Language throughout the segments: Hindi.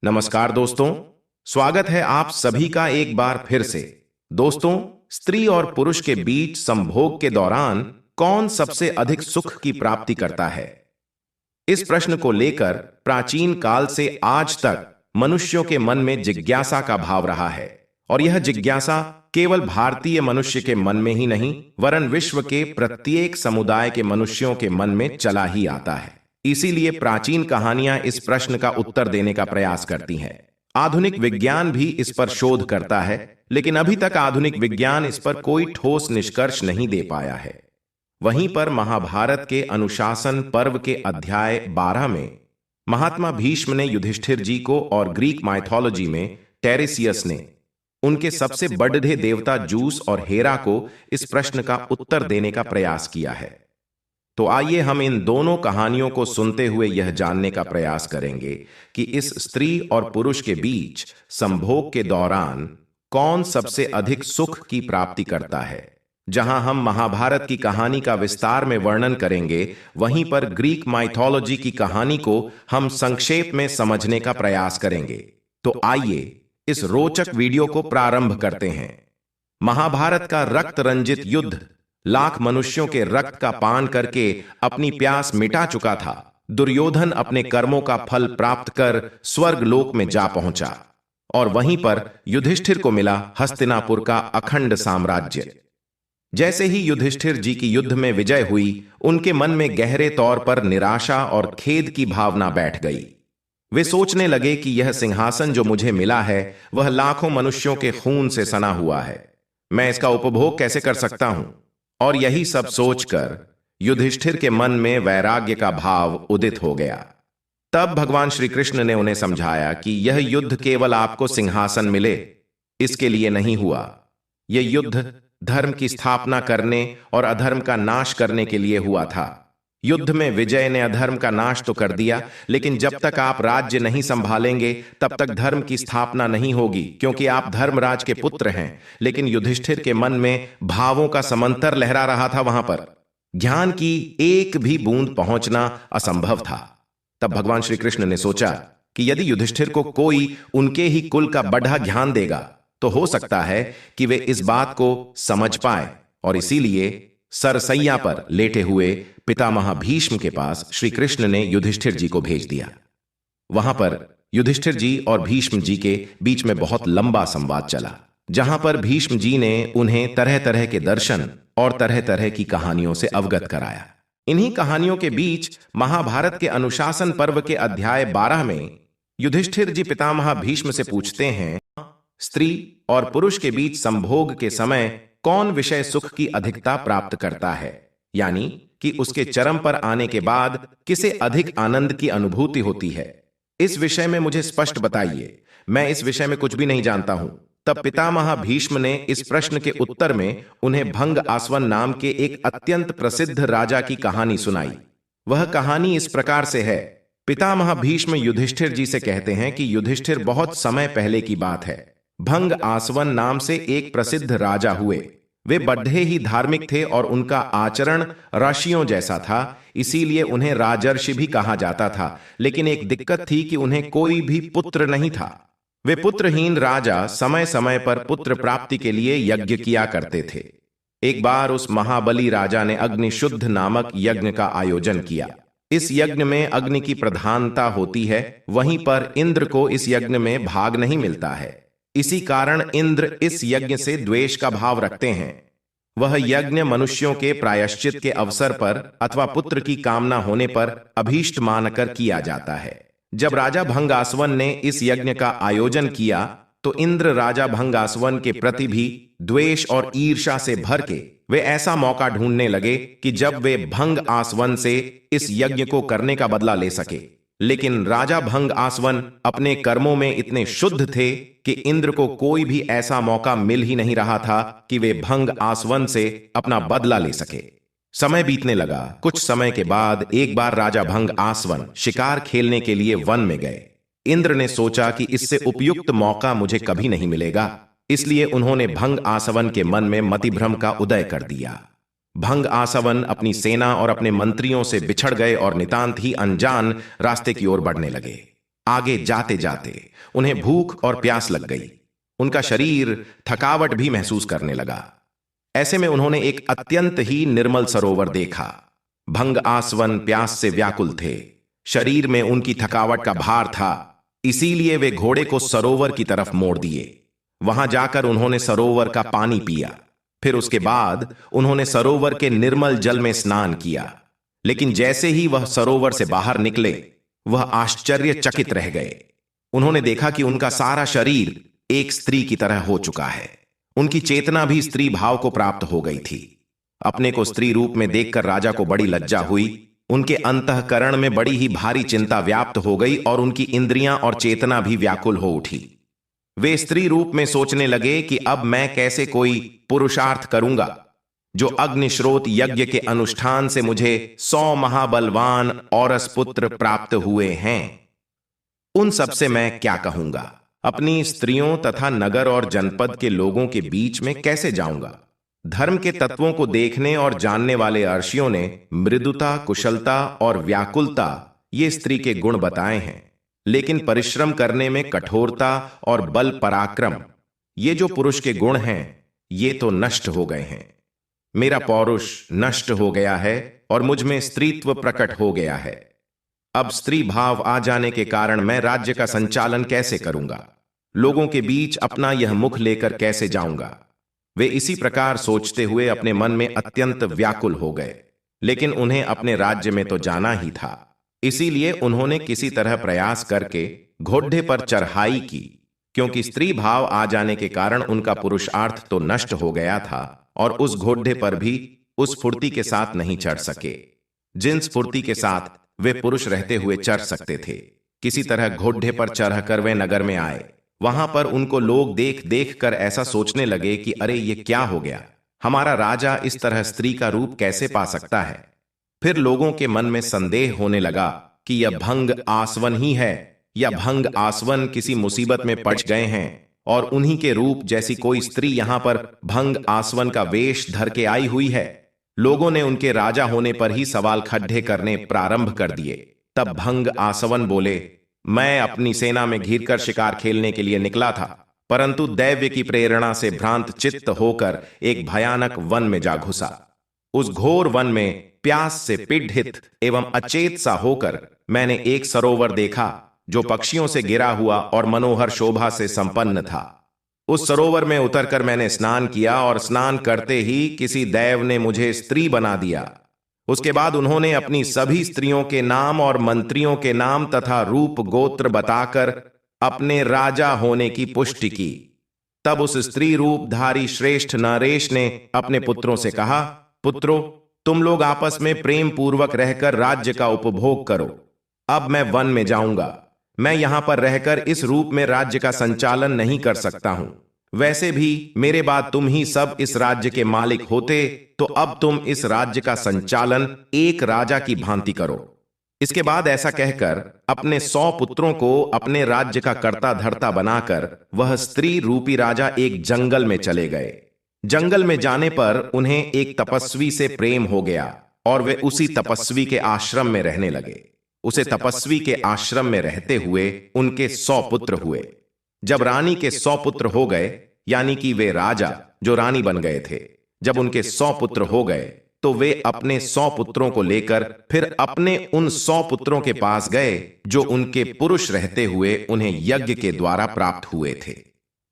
नमस्कार दोस्तों, स्वागत है आप सभी का एक बार फिर से। दोस्तों, स्त्री और पुरुष के बीच संभोग के दौरान कौन सबसे अधिक सुख की प्राप्ति करता है? इस प्रश्न को लेकर प्राचीन काल से आज तक मनुष्यों के मन में जिज्ञासा का भाव रहा है, और यह जिज्ञासा केवल भारतीय मनुष्य के मन में ही नहीं, वरन विश्व के प्रत्येक समुदाय के मनुष्यों के मन में चला ही आता है। इसीलिए प्राचीन कहानियां इस प्रश्न का उत्तर देने का प्रयास करती हैं। आधुनिक विज्ञान भी इस पर शोध करता है, लेकिन अभी तक आधुनिक विज्ञान इस पर कोई ठोस निष्कर्ष नहीं दे पाया है। वहीं पर महाभारत के अनुशासन पर्व के अध्याय 12 में महात्मा भीष्म ने युधिष्ठिर जी को और ग्रीक माइथोलॉजी में टेरेसियस ने उनके सबसे बड़े देवता जूस और हेरा को इस प्रश्न का उत्तर देने का प्रयास किया है। तो आइए हम इन दोनों कहानियों को सुनते हुए यह जानने का प्रयास करेंगे कि इस स्त्री और पुरुष के बीच संभोग के दौरान कौन सबसे अधिक सुख की प्राप्ति करता है। जहां हम महाभारत की कहानी का विस्तार में वर्णन करेंगे, वहीं पर ग्रीक माइथोलॉजी की कहानी को हम संक्षेप में समझने का प्रयास करेंगे। तो आइए इस रोचक वीडियो को प्रारंभ करते हैं। महाभारत का रक्त रंजित युद्ध लाख मनुष्यों के रक्त का पान करके अपनी प्यास मिटा चुका था। दुर्योधन अपने कर्मों का फल प्राप्त कर स्वर्ग लोक में जा पहुंचा, और वहीं पर युधिष्ठिर को मिला हस्तिनापुर का अखंड साम्राज्य। जैसे ही युधिष्ठिर जी की युद्ध में विजय हुई, उनके मन में गहरे तौर पर निराशा और खेद की भावना बैठ गई। वे सोचने लगे कि यह सिंहासन जो मुझे मिला है, वह लाखों मनुष्यों के खून से सना हुआ है। मैं इसका उपभोग कैसे कर सकता हूं? और यही सब सोचकर युधिष्ठिर के मन में वैराग्य का भाव उदित हो गया। तब भगवान श्री कृष्ण ने उन्हें समझाया कि यह युद्ध केवल आपको सिंहासन मिले, इसके लिए नहीं हुआ। यह युद्ध धर्म की स्थापना करने और अधर्म का नाश करने के लिए हुआ था। युद्ध में विजय ने अधर्म का नाश तो कर दिया, लेकिन जब तक आप राज्य नहीं संभालेंगे तब तक धर्म की स्थापना नहीं होगी, क्योंकि आप धर्मराज के पुत्र हैं। लेकिन युधिष्ठिर के मन में भावों का समंतर लहरा रहा था। वहां पर ज्ञान की एक भी बूंद पहुंचना असंभव था। तब भगवान श्री कृष्ण ने सोचा कि यदि युधिष्ठिर को कोई उनके ही कुल का बढ़ा ज्ञान देगा, तो हो सकता है कि वे इस बात को समझ पाए। और इसीलिए सरसैया पर लेटे हुए पितामह भीष्म के पास श्री कृष्ण ने युधिष्ठिर जी को भेज दिया। वहां पर युधिष्ठिर जी और भीष्म जी के बीच में बहुत लंबा संवाद चला, जहां पर भीष्म जी ने उन्हें तरह तरह के दर्शन और तरह तरह की कहानियों से अवगत कराया। इन्हीं कहानियों के बीच महाभारत के अनुशासन पर्व के अध्याय 12 में युधिष्ठिर जी पितामह भीष्म से पूछते हैं, स्त्री और पुरुष के बीच संभोग के समय कौन विषय सुख की अधिकता प्राप्त करता है, यानी कि उसके चरम पर आने के बाद किसे अधिक आनंद की अनुभूति होती है। इस विषय में मुझे स्पष्ट बताइए, मैं इस विषय में कुछ भी नहीं जानता हूं। तब पितामह भीष्म ने इस प्रश्न के उत्तर में उन्हें भंग आसवन नाम के एक अत्यंत प्रसिद्ध राजा की कहानी सुनाई। वह कहानी इस प्रकार से है। पितामह भीष्म युधिष्ठिर जी से कहते हैं कि युधिष्ठिर, बहुत समय पहले की बात है, भंग आसवन नाम से एक प्रसिद्ध राजा हुए। वे बड़े ही धार्मिक थे और उनका आचरण ऋषियों जैसा था, इसीलिए उन्हें राजर्षि भी कहा जाता था। लेकिन एक दिक्कत थी कि उन्हें कोई भी पुत्र नहीं था। वे पुत्रहीन राजा समय समय पर पुत्र प्राप्ति के लिए यज्ञ किया करते थे। एक बार उस महाबली राजा ने अग्निशुद्ध नामक यज्ञ का आयोजन किया। इस यज्ञ में अग्नि की प्रधानता होती है, वहीं पर इंद्र को इस यज्ञ में भाग नहीं मिलता है। इसी कारण इंद्र इस यज्ञ से द्वेष का भाव रखते हैं। वह यज्ञ मनुष्यों के प्रायश्चित के अवसर पर अथवा पुत्र की कामना होने पर अभीष्ट मानकर किया जाता है। जब राजा भंगासवन ने इस यज्ञ का आयोजन किया, तो इंद्र राजा भंगासवन के प्रति भी द्वेष और ईर्ष्या से भर के वे ऐसा मौका ढूंढने लगे कि जब वे भंग आसवन से इस यज्ञ को करने का बदला ले सके। लेकिन राजा भंग आसवन अपने कर्मों में इतने शुद्ध थे कि इंद्र को कोई भी ऐसा मौका मिल ही नहीं रहा था कि वे भंग आसवन से अपना बदला ले सके। समय बीतने लगा। कुछ समय के बाद एक बार राजा भंग आसवन शिकार खेलने के लिए वन में गए। इंद्र ने सोचा कि इससे उपयुक्त मौका मुझे कभी नहीं मिलेगा, इसलिए उन्होंने भंग आसवन के मन में मतिभ्रम का उदय कर दिया। भंग आसवन अपनी सेना और अपने मंत्रियों से बिछड़ गए और नितांत ही अनजान रास्ते की ओर बढ़ने लगे। आगे जाते जाते उन्हें भूख और प्यास लग गई। उनका शरीर थकावट भी महसूस करने लगा। ऐसे में उन्होंने एक अत्यंत ही निर्मल सरोवर देखा। भंग आसवन प्यास से व्याकुल थे। शरीर में उनकी थकावट का भार था, इसीलिए वे घोड़े को सरोवर की तरफ मोड़ दिए। वहां जाकर उन्होंने सरोवर का पानी पिया। फिर उसके बाद उन्होंने सरोवर के निर्मल जल में स्नान किया। लेकिन जैसे ही वह सरोवर से बाहर निकले, वह आश्चर्यचकित रह गए। उन्होंने देखा कि उनका सारा शरीर एक स्त्री की तरह हो चुका है। उनकी चेतना भी स्त्री भाव को प्राप्त हो गई थी। अपने को स्त्री रूप में देखकर राजा को बड़ी लज्जा हुई। उनके अंतःकरण में बड़ी ही भारी चिंता व्याप्त हो गई और उनकी इंद्रियां और चेतना भी व्याकुल हो उठी। वे स्त्री रूप में सोचने लगे कि अब मैं कैसे कोई पुरुषार्थ करूंगा, जो अग्निश्रोत यज्ञ के अनुष्ठान से मुझे 100 महाबलवान औरस पुत्र प्राप्त हुए हैं। उन सब से मैं क्या कहूंगा? अपनी स्त्रियों तथा नगर और जनपद के लोगों के बीच में कैसे जाऊंगा? धर्म के तत्वों को देखने और जानने वाले अर्षियों ने मृदुता, कुशलता और व्याकुलता ये स्त्री के गुण बताए हैं, लेकिन परिश्रम करने में कठोरता और बल पराक्रम ये जो पुरुष के गुण हैं, ये तो नष्ट हो गए हैं। मेरा पौरुष नष्ट हो गया है और मुझ में स्त्रीत्व प्रकट हो गया है। अब स्त्री भाव आ जाने के कारण मैं राज्य का संचालन कैसे करूंगा? लोगों के बीच अपना यह मुख लेकर कैसे जाऊंगा? वे इसी प्रकार सोचते हुए अपने मन में अत्यंत व्याकुल हो गए। लेकिन उन्हें अपने राज्य में तो जाना ही था, इसीलिए उन्होंने किसी तरह प्रयास करके घोड़े पर चढ़ाई की। क्योंकि स्त्री भाव आ जाने के कारण उनका पुरुषार्थ तो नष्ट हो गया था और उस घोड़े पर भी उस फुर्ती के साथ नहीं चढ़ सके जिन स्फूर्ति के साथ वे पुरुष रहते हुए चढ़ सकते थे। किसी तरह घोड़े पर चढ़कर वे नगर में आए। वहां पर उनको लोग देख देख कर ऐसा सोचने लगे कि अरे ये क्या हो गया, हमारा राजा इस तरह स्त्री का रूप कैसे पा सकता है। फिर लोगों के मन में संदेह होने लगा कि यह भंग आसवन ही है या भंग आसवन किसी मुसीबत में पड़ गए हैं और उन्हीं के रूप जैसी कोई स्त्री यहां पर भंग आसवन का वेश धर के आई हुई है। लोगों ने उनके राजा होने पर ही सवाल खड्डे करने प्रारंभ कर दिए। तब भंग आसवन बोले, मैं अपनी सेना में घिरकर शिकार खेलने के लिए निकला था, परंतु दैव्य की प्रेरणा से भ्रांत चित्त होकर एक भयानक वन में जा घुसा। उस घोर वन में प्यास से पीड़ित एवं अचेत सा होकर मैंने एक सरोवर देखा जो पक्षियों से घिरा हुआ और मनोहर शोभा से संपन्न था। उस सरोवर में उतरकर मैंने स्नान किया और स्नान करते ही किसी दैव ने मुझे स्त्री बना दिया। उसके बाद उन्होंने अपनी सभी स्त्रियों के नाम और मंत्रियों के नाम तथा रूप गोत्र बताकर अपने राजा होने की पुष्टि की। तब उस स्त्री रूपधारी श्रेष्ठ नरेश ने अपने पुत्रों से कहा, पुत्रों, तुम लोग आपस में प्रेम पूर्वक रहकर राज्य का उपभोग करो। अब मैं वन में जाऊंगा। मैं यहां पर रहकर इस रूप में राज्य का संचालन नहीं कर सकता हूं। वैसे भी मेरे बाद तुम ही सब इस राज्य के मालिक होते, तो अब तुम इस राज्य का संचालन एक राजा की भांति करो। इसके बाद ऐसा कहकर अपने 100 पुत्रों को अपने राज्य का कर्ता धर्ता बनाकर वह स्त्री रूपी राजा एक जंगल में चले गए। जंगल में जाने पर उन्हें एक तपस्वी से प्रेम हो गया और वे उसी तपस्वी के आश्रम में रहने लगे। उसे तपस्वी के आश्रम में रहते हुए उनके 100 पुत्र हुए। जब रानी के 100 पुत्र हो गए, यानी कि वे राजा जो रानी बन गए थे, जब उनके 100 पुत्र हो गए तो वे अपने 100 पुत्रों को लेकर फिर अपने उन 100 पुत्रों के पास गए जो उनके पुरुष रहते हुए उन्हें यज्ञ के द्वारा प्राप्त हुए थे।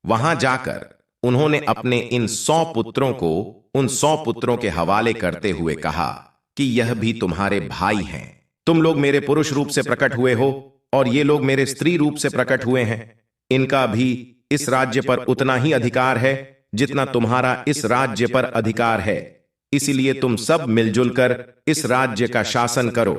वहां जाकर उन्होंने अपने इन 100 पुत्रों को उन 100 पुत्रों के हवाले करते हुए कहा कि यह भी तुम्हारे भाई हैं। तुम लोग मेरे पुरुष रूप से प्रकट हुए हो और ये लोग मेरे स्त्री रूप से प्रकट हुए हैं। इनका भी इस राज्य पर उतना ही अधिकार है जितना तुम्हारा इस राज्य पर अधिकार है। इसीलिए तुम सब मिलजुल कर इस राज्य का शासन करो।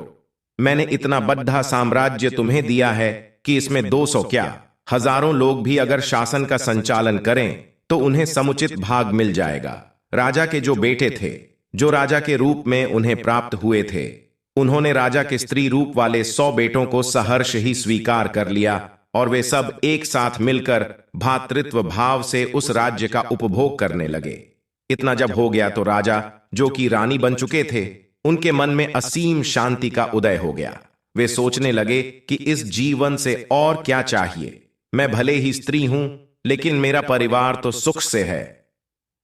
मैंने इतना बड़ा साम्राज्य तुम्हें दिया है कि इसमें 200 क्या, हजारों लोग भी अगर शासन का संचालन करें तो उन्हें समुचित भाग मिल जाएगा। राजा के जो बेटे थे, जो राजा के रूप में उन्हें प्राप्त हुए थे, उन्होंने राजा के स्त्री रूप वाले 100 बेटों को सहर्ष ही स्वीकार कर लिया और वे सब एक साथ मिलकर भातृत्व भाव से उस राज्य का उपभोग करने लगे। इतना जब हो गया तो राजा, जो कि रानी बन चुके थे, उनके मन में असीम शांति का उदय हो गया। वे सोचने लगे कि इस जीवन से और क्या चाहिए। मैं भले ही स्त्री हूं, लेकिन मेरा परिवार तो सुख से है।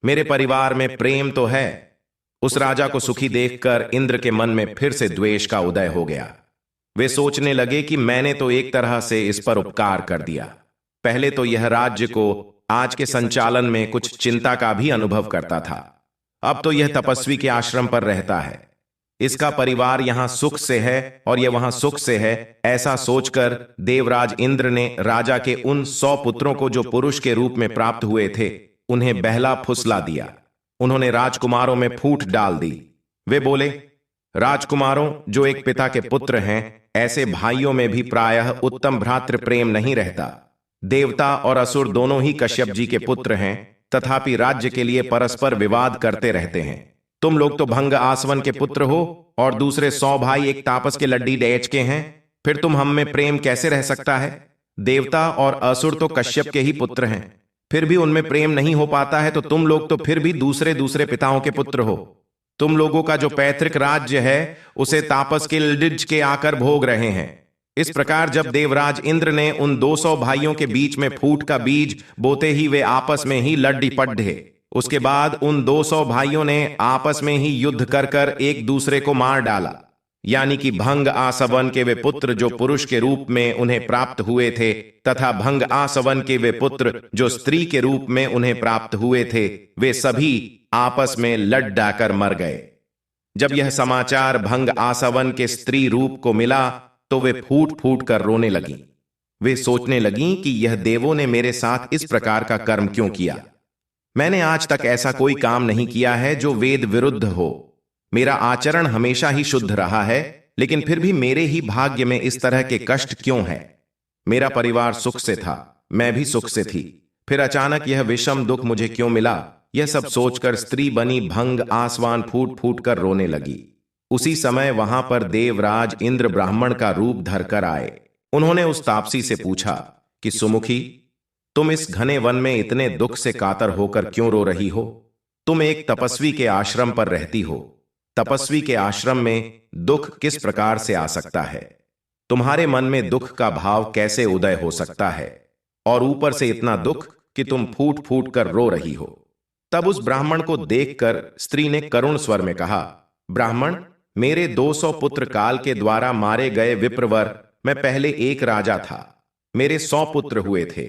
मेरे परिवार में प्रेम तो है। उस राजा को सुखी देखकर इंद्र के मन में फिर से द्वेष का उदय हो गया। वे सोचने लगे कि मैंने तो एक तरह से इस पर उपकार कर दिया। पहले तो यह राज्य को आज के संचालन में कुछ चिंता का भी अनुभव करता था। अब तो यह तपस्वी के आश्रम पर रहता है। इसका परिवार यहां सुख से है और यह वहां सुख से है, ऐसा सोचकर देवराज इंद्र ने राजा के उन 100 पुत्रों को जो पुरुष के रूप में प्राप्त हुए थे, उन्हें बहला फुसला दिया। उन्होंने राजकुमारों में फूट डाल दी। वे बोले, राजकुमारों, जो एक पिता के पुत्र हैं, ऐसे भाइयों में भी प्रायः उत्तम भ्रातृ प्रेम नहीं रहता। देवता और असुर दोनों ही कश्यप जी के पुत्र हैं, तथापि राज्य के लिए परस्पर विवाद करते रहते हैं। तुम लोग तो भंग आसवन के पुत्र हो और दूसरे 100 भाई एक तापस के लड्डी डेच के हैं। फिर तुम हम में प्रेम कैसे रह सकता है? देवता और असुर तो कश्यप के ही पुत्र हैं, फिर भी उनमें प्रेम नहीं हो पाता है, तो तुम लोग तो फिर भी दूसरे दूसरे पिताओं के पुत्र हो। तुम लोगों का जो पैतृक राज्य है, उसे तापस के लड्डिज के आकर भोग रहे हैं। इस प्रकार जब देवराज इंद्र ने उन 200 भाइयों के बीच में फूट का बीज बोते ही वे आपस में ही लड़ पड़े। उसके बाद उन 200 भाइयों ने आपस में ही युद्ध कर कर एक दूसरे को मार डाला। यानी कि भंग आसवन के वे पुत्र जो पुरुष के रूप में उन्हें प्राप्त हुए थे, तथा भंग आसवन के वे पुत्र जो स्त्री के रूप में उन्हें प्राप्त हुए थे, वे सभी आपस में लड़ डाकर मर गए। जब यह समाचार भंग आसवन के स्त्री रूप को मिला, तो वे फूट फूट कर रोने लगीं। वे सोचने लगीं कि यह देवों ने मेरे साथ इस प्रकार का कर्म क्यों किया। मैंने आज तक ऐसा कोई काम नहीं किया है जो वेद विरुद्ध हो। मेरा आचरण हमेशा ही शुद्ध रहा है, लेकिन फिर भी मेरे ही भाग्य में इस तरह के कष्ट क्यों है? मेरा परिवार सुख से था, मैं भी सुख से थी, फिर अचानक यह विषम दुख मुझे क्यों मिला? यह सब सोचकर स्त्री बनी भंग आसवान फूट फूट कर रोने लगी। उसी समय वहां पर देवराज इंद्र ब्राह्मण का रूप धरकर आए। उन्होंने उस तापसी से पूछा कि सुमुखी, तुम इस घने वन में इतने दुख से कातर होकर क्यों रो रही हो? तुम एक तपस्वी के आश्रम पर रहती हो। तपस्वी के आश्रम में दुख किस प्रकार से आ सकता है? तुम्हारे मन में दुख का भाव कैसे उदय हो सकता है? और ऊपर से इतना दुख कि तुम फूट फूट कर रो रही हो। तब उस ब्राह्मण को देखकर स्त्री ने करुण स्वर में कहा, ब्राह्मण, मेरे 200 पुत्र काल के द्वारा मारे गए विप्रवर, मैं पहले एक राजा था। मेरे 100 पुत्र हुए थे,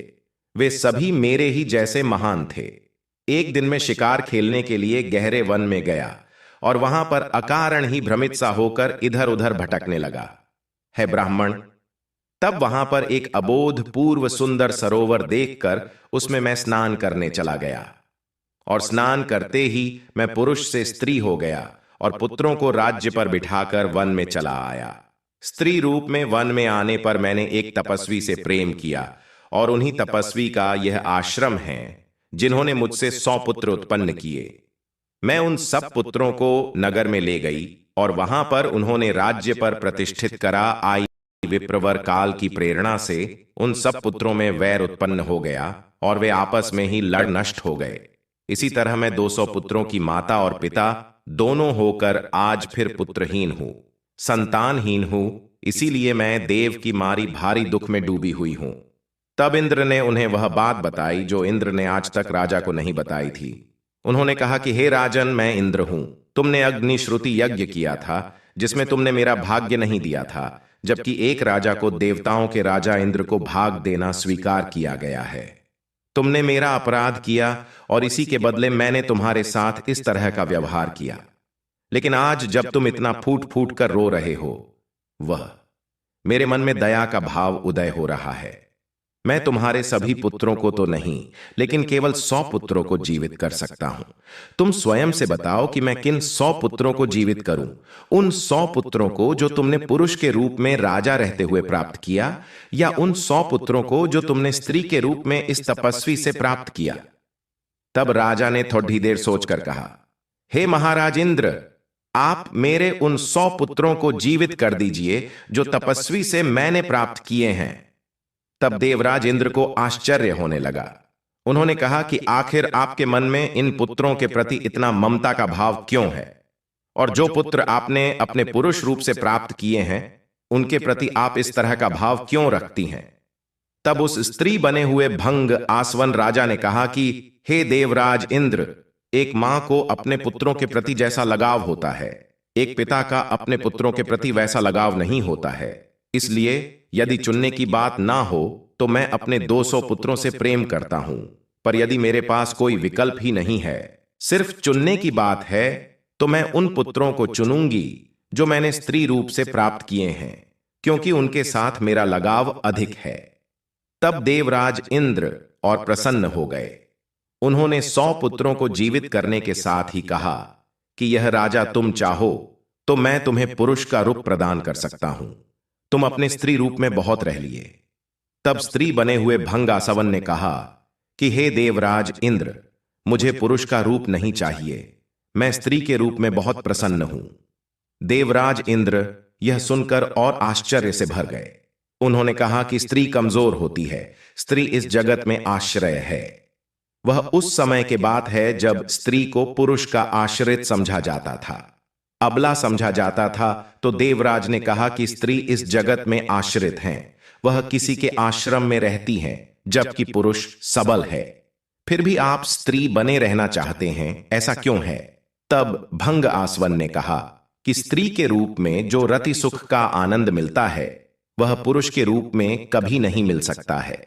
वे सभी मेरे ही जैसे महान थे। एक दिन में शिकार खेलने के लिए गहरे वन में गया और वहां पर अकारण ही भ्रमित सा होकर इधर उधर भटकने लगा। है ब्राह्मण, तब वहां पर एक अबोध पूर्व सुंदर सरोवर देखकर उसमें मैं स्नान करने चला गया, और स्नान करते ही मैं पुरुष से स्त्री हो गया और पुत्रों को राज्य पर बिठाकर वन में चला आया। स्त्री रूप में वन में आने पर मैंने एक तपस्वी से प्रेम किया, और उन्हीं तपस्वी का यह आश्रम है जिन्होंने मुझसे 100 पुत्र उत्पन्न किए। मैं उन सब पुत्रों को नगर में ले गई और वहां पर उन्होंने राज्य पर प्रतिष्ठित करा। आई विप्रवर काल की प्रेरणा से उन सब पुत्रों में वैर उत्पन्न हो गया और वे आपस में ही लड़ नष्ट हो गए। इसी तरह मैं 200 पुत्रों की माता और पिता दोनों होकर आज फिर पुत्रहीन हूं, संतानहीन हूं। इसीलिए मैं देव की मारी भारी दुख में डूबी हुई हूं। तब इंद्र ने उन्हें वह बात बताई जो इंद्र ने आज तक राजा को नहीं बताई थी। उन्होंने कहा कि हे राजन, मैं इंद्र हूं। तुमने अग्निश्रुति यज्ञ किया था जिसमें तुमने मेरा भाग्य नहीं दिया था, जबकि एक राजा को देवताओं के राजा इंद्र को भाग देना स्वीकार किया गया है। तुमने मेरा अपराध किया और इसी के बदले मैंने तुम्हारे साथ इस तरह का व्यवहार किया। लेकिन आज जब तुम इतना फूट फूट कर रो रहे हो, वह मेरे मन में दया का भाव उदय हो रहा है। मैं तुम्हारे सभी पुत्रों को तो नहीं, लेकिन केवल 100 पुत्रों को जीवित कर सकता हूं। तुम स्वयं से बताओ कि मैं किन 100 पुत्रों को जीवित करूं? उन 100 पुत्रों को जो तुमने पुरुष के रूप में राजा रहते हुए प्राप्त किया, या उन 100 पुत्रों को जो तुमने स्त्री के रूप में इस तपस्वी से प्राप्त किया? तब राजा ने थोड़ी देर सोचकर कहा, हे महाराज इंद्र, आप मेरे उन 100 पुत्रों को जीवित कर दीजिए जो तपस्वी से मैंने प्राप्त किए हैं। तब देवराज इंद्र को आश्चर्य होने लगा। उन्होंने कहा कि आखिर आपके मन में इन पुत्रों के प्रति इतना ममता का भाव क्यों है? और जो पुत्र आपने अपने पुरुष रूप से प्राप्त किए हैं, उनके प्रति आप इस तरह का भाव क्यों रखती हैं? तब उस स्त्री बने हुए भंग आसवन राजा ने कहा कि हे देवराज इंद्र, एक मां को अपने पुत्रों के प्रति जैसा लगाव होता है, एक पिता का अपने पुत्रों के प्रति वैसा लगाव नहीं होता है। इसलिए यदि चुनने की बात ना हो तो मैं अपने 200 पुत्रों से प्रेम करता हूं, पर यदि मेरे पास कोई विकल्प ही नहीं है, सिर्फ चुनने की बात है, तो मैं उन पुत्रों को चुनूंगी जो मैंने स्त्री रूप से प्राप्त किए हैं, क्योंकि उनके साथ मेरा लगाव अधिक है। तब देवराज इंद्र और प्रसन्न हो गए। उन्होंने 100 पुत्रों को जीवित करने के साथ ही कहा कि यह राजा तुम चाहो तो मैं तुम्हें पुरुष का रूप प्रदान कर सकता हूं, तुम अपने स्त्री रूप में बहुत रह लिए। तब स्त्री बने हुए भंग आसवन ने कहा कि हे देवराज इंद्र, मुझे पुरुष का रूप नहीं चाहिए, मैं स्त्री के रूप में बहुत प्रसन्न हूं। देवराज इंद्र यह सुनकर और आश्चर्य से भर गए। उन्होंने कहा कि स्त्री कमजोर होती है, स्त्री इस जगत में आश्रय है। वह उस समय के बात है जब स्त्री को पुरुष का आश्रित समझा जाता था, अबला समझा जाता था। तो देवराज ने कहा कि स्त्री इस जगत में आश्रित हैं, वह किसी के आश्रम में रहती हैं, जबकि पुरुष सबल है। फिर भी आप स्त्री बने रहना चाहते हैं, ऐसा क्यों है? तब भंग आसवन ने कहा कि स्त्री के रूप में जो रति सुख का आनंद मिलता है वह पुरुष के रूप में कभी नहीं मिल सकता है।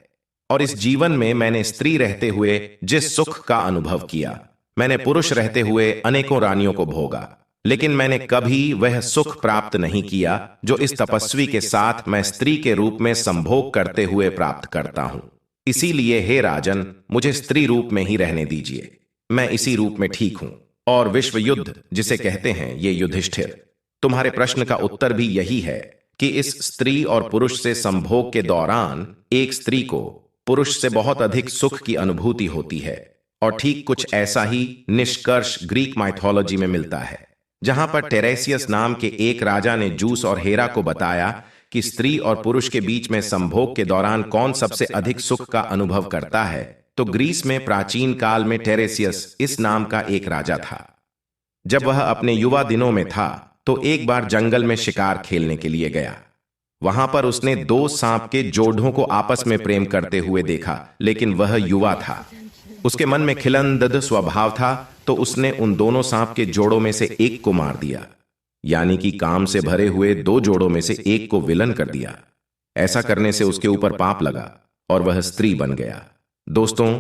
और इस जीवन में मैंने स्त्री रहते हुए जिस सुख का अनुभव किया, मैंने पुरुष रहते हुए अनेकों रानियों को भोगा, लेकिन मैंने कभी वह सुख प्राप्त नहीं किया जो इस तपस्वी के साथ मैं स्त्री के रूप में संभोग करते हुए प्राप्त करता हूं। इसीलिए हे राजन, मुझे स्त्री रूप में ही रहने दीजिए, मैं इसी रूप में ठीक हूं। और विश्व युद्ध जिसे कहते हैं, ये युधिष्ठिर, तुम्हारे प्रश्न का उत्तर भी यही है कि इस स्त्री और पुरुष से संभोग के दौरान एक स्त्री को पुरुष से बहुत अधिक सुख की अनुभूति होती है। और ठीक कुछ ऐसा ही निष्कर्ष ग्रीक माइथोलॉजी में मिलता है, जहां पर टेरेसियस नाम के एक राजा ने जूस और हेरा को बताया कि स्त्री और पुरुष के बीच में संभोग के दौरान कौन सबसे अधिक सुख का अनुभव करता है। तो ग्रीस में प्राचीन काल में टेरेसियस इस नाम का एक राजा था। जब वह अपने युवा दिनों में था तो एक बार जंगल में शिकार खेलने के लिए गया। वहां पर उसने 2 सांप के जोड़ों को आपस में प्रेम करते हुए देखा, लेकिन वह युवा था। उसके मन में खिलनदद स्वभाव था, तो उसने उन दोनों सांप के जोड़ों में से एक को मार दिया, यानी कि काम से भरे हुए 2 जोड़ों में से एक को विलन कर दिया। ऐसा करने से उसके ऊपर पाप लगा और वह स्त्री बन गया। दोस्तों,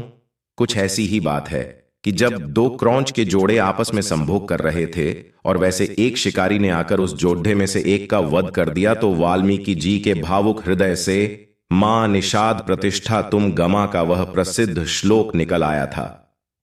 कुछ ऐसी ही बात है कि जब 2 क्रौंच के जोड़े आपस में संभोग कर रहे थे और वैसे एक शिकारी ने आकर उस जोड़े में से एक का वध कर दिया, तो वाल्मीकि जी के भावुक हृदय से मां निषाद प्रतिष्ठा तुम गमा का वह प्रसिद्ध श्लोक निकल आया था।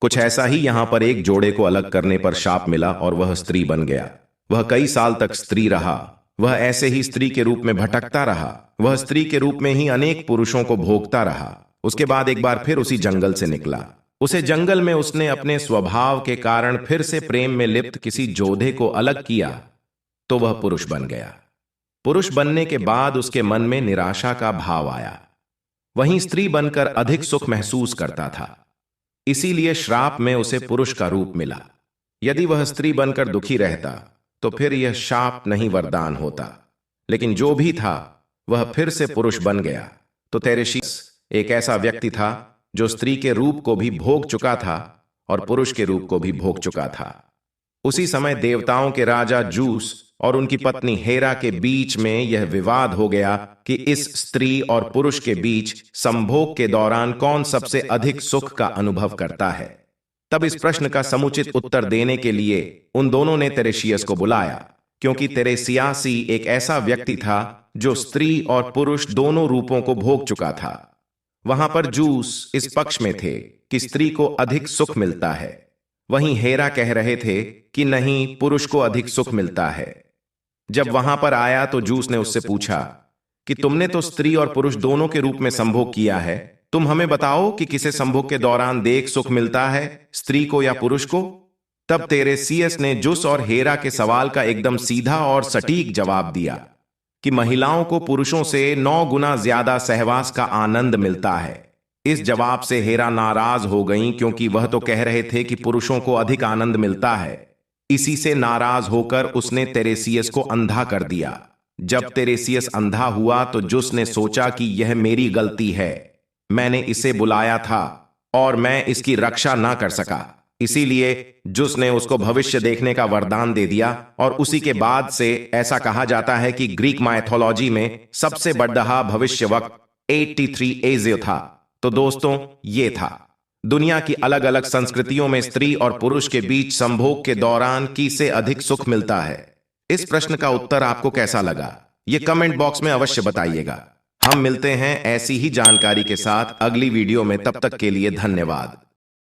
कुछ ऐसा ही यहां पर एक जोड़े को अलग करने पर शाप मिला और वह स्त्री बन गया। वह कई साल तक स्त्री रहा, वह ऐसे ही स्त्री के रूप में भटकता रहा, वह स्त्री के रूप में ही अनेक पुरुषों को भोगता रहा। उसके बाद एक बार फिर उसी जंगल से निकला। उसे जंगल में उसने अपने स्वभाव के कारण फिर से प्रेम में लिप्त किसी जोधे को अलग किया, तो वह पुरुष बन गया। पुरुष बनने के बाद उसके मन में निराशा का भाव आया। वहीं स्त्री बनकर अधिक सुख महसूस करता था, इसीलिए श्राप में उसे पुरुष का रूप मिला। यदि वह स्त्री बनकर दुखी रहता तो फिर यह शाप नहीं वरदान होता, लेकिन जो भी था वह फिर से पुरुष बन गया। तो टेरेसियस एक ऐसा व्यक्ति था जो स्त्री के रूप को भी भोग चुका था और पुरुष के रूप को भी भोग चुका था। उसी समय देवताओं के राजा जूस और उनकी पत्नी हेरा के बीच में यह विवाद हो गया कि इस स्त्री और पुरुष के बीच संभोग के दौरान कौन सबसे अधिक सुख का अनुभव करता है। तब इस प्रश्न का समुचित उत्तर देने के लिए उन दोनों ने टेरेसियस को बुलाया, क्योंकि टेरेसियासी एक ऐसा व्यक्ति था जो स्त्री और पुरुष दोनों रूपों को भोग चुका था। वहां पर जूस इस पक्ष में थे कि स्त्री को अधिक सुख मिलता है, वहीं हेरा कह रहे थे कि नहीं, पुरुष को अधिक सुख मिलता है। जब वहां पर आया तो जूस ने उससे पूछा कि तुमने तो स्त्री और पुरुष दोनों के रूप में संभोग किया है, तुम हमें बताओ कि किसे संभोग के दौरान देख सुख मिलता है, स्त्री को या पुरुष को। तब टेरेसियस ने जूस और हेरा के सवाल का एकदम सीधा और सटीक जवाब दिया कि महिलाओं को पुरुषों से 9 गुना ज्यादा सहवास का आनंद मिलता है। इस जवाब से हेरा नाराज हो गईं, क्योंकि वह तो कह रहे थे कि पुरुषों को अधिक आनंद मिलता है। इसी से नाराज होकर उसने टेरेसियस को अंधा कर दिया। जब तेरेसियस अंधा हुआ तो जुस ने सोचा कि यह मेरी गलती है, मैंने इसे बुलाया था और मैं इसकी रक्षा ना कर सका। इसीलिए जुस ने उसको भविष्य देखने का वरदान दे दिया और उसी के बाद से ऐसा कहा जाता है कि ग्रीक माइथोलॉजी में सबसे बड़ा भविष्यवक्ता 83 एजियो था। तो दोस्तों, ये था दुनिया की अलग अलग संस्कृतियों में स्त्री और पुरुष के बीच संभोग के दौरान किसे अधिक सुख मिलता है। इस प्रश्न का उत्तर आपको कैसा लगा, ये कमेंट बॉक्स में अवश्य बताइएगा। हम मिलते हैं ऐसी ही जानकारी के साथ अगली वीडियो में, तब तक के लिए धन्यवाद।